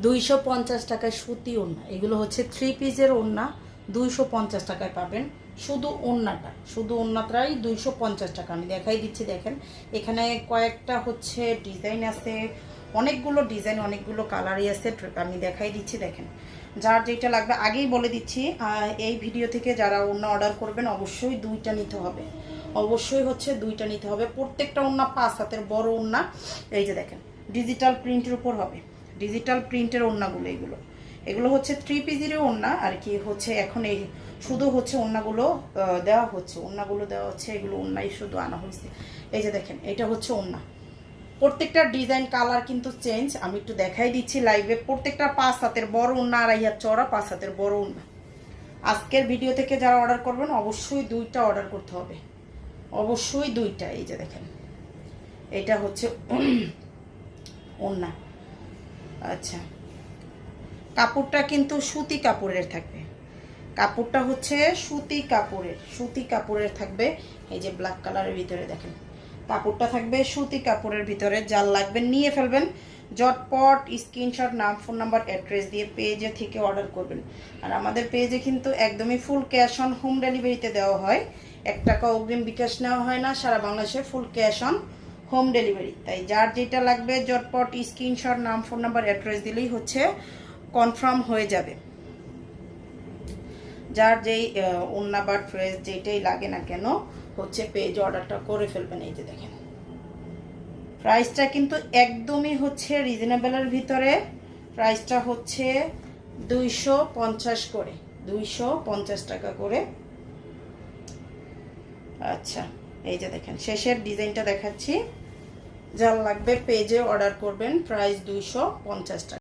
250 টাকায় সুতি ওড়না, এগুলো হচ্ছে 3 পিসের ওড়না। 250 টাকায় পাবেন শুধু ওড়নাটা, শুধু ওড়নাটাই 250 টাকা। আমি দেখাই দিচ্ছি, দেখেন এখানে কয়েকটা হচ্ছে ডিজাইন আছে, অনেকগুলো ডিজাইন, অনেকগুলো কালারই আছে। আমি দেখাই দিচ্ছি, দেখেন যার যেটা লাগবে আগেই বলে দিচ্ছি। এই ভিডিও থেকে যারা ওড়না অর্ডার করবেন অবশ্যই দুইটা নিতে হবে, অবশ্যই হচ্ছে দুইটা নিতে হবে। প্রত্যেকটা ওড়না 5 হাতের বড় ওড়না। এই যে দেখেন ডিজিটাল প্রিন্টের উপর হবে, ডিজিটাল প্রিন্টের ওড়নাগুলো, এগুলো হচ্ছে 3 পিসের ওড়না আর কি। হচ্ছে এখন এই শুধু হচ্ছে ওড়নাগুলো দেওয়া হচ্ছে, ওড়নাগুলো দেওয়া হচ্ছে, এগুলো ওড়নাই শুধু আনা হয়েছে। এই যে দেখেন এটা হচ্ছে ওড়না, প্রত্যেকটা ডিজাইন কালার কিন্তু চেঞ্জ। আমি একটু দেখাই দিচ্ছি লাইভে। প্রত্যেকটা 5 হাতের বড় ওড়না, 2.5 হাত চওড়া 5 হাতের বড় ওড়না। আজকের ভিডিও থেকে যারা অর্ডার করবেন অবশ্যই দুইটা অর্ডার করতে হবে, অবশ্যই দুইটা। এই যে দেখেন এটা হচ্ছে ওড়না। আচ্ছা, কাপড়টা কিন্তু সুতি কাপড়ের থাকবে, কাপড়টা হচ্ছে সুতি কাপড়ের, সুতি কাপড়ের থাকবে। এই যে ব্ল্যাক কালারের ভিতরে দেখেন কাপড়টা থাকবে সুতি কাপড়ের ভিতরে। যার লাগবে নিয়ে ফেলবেন, জটপট স্ক্রিনশট, নাম, ফোন নাম্বার, অ্যাড্রেস দিয়ে পেজে থেকে অর্ডার করবেন। আর আমাদের পেজে কিন্তু একদমই ফুল ক্যাশ অন হোম ডেলিভারিতে দেওয়া হয়, 1 টাকা অগ্রিম বিকাশ নেওয়া হয় না, সারা বাংলাদেশে full cash on home delivery. তাই যার যেটা লাগবে জটপট স্ক্রিনশট, নাম, ফোন নাম্বার, অ্যাড্রেস দিলেই হচ্ছে কনফার্ম হয়ে যাবে। যার যেই ওড়না বা ড্রেস যেটাই লাগে না কেন হচ্ছে পেজ অর্ডারটা করে ফেলবেন। এই যে দেখেন প্রাইসটা কিন্তু একদমই হচ্ছে রিজনেবলের ভিতরে। প্রাইসটা হচ্ছে 250 করে, 250 টাকা করে। আচ্ছা, এই যে দেখেন শেষের ডিজাইনটা দেখাচ্ছি, যার লাগবে পেজে অর্ডার করবেন। প্রাইস 250 টাকা।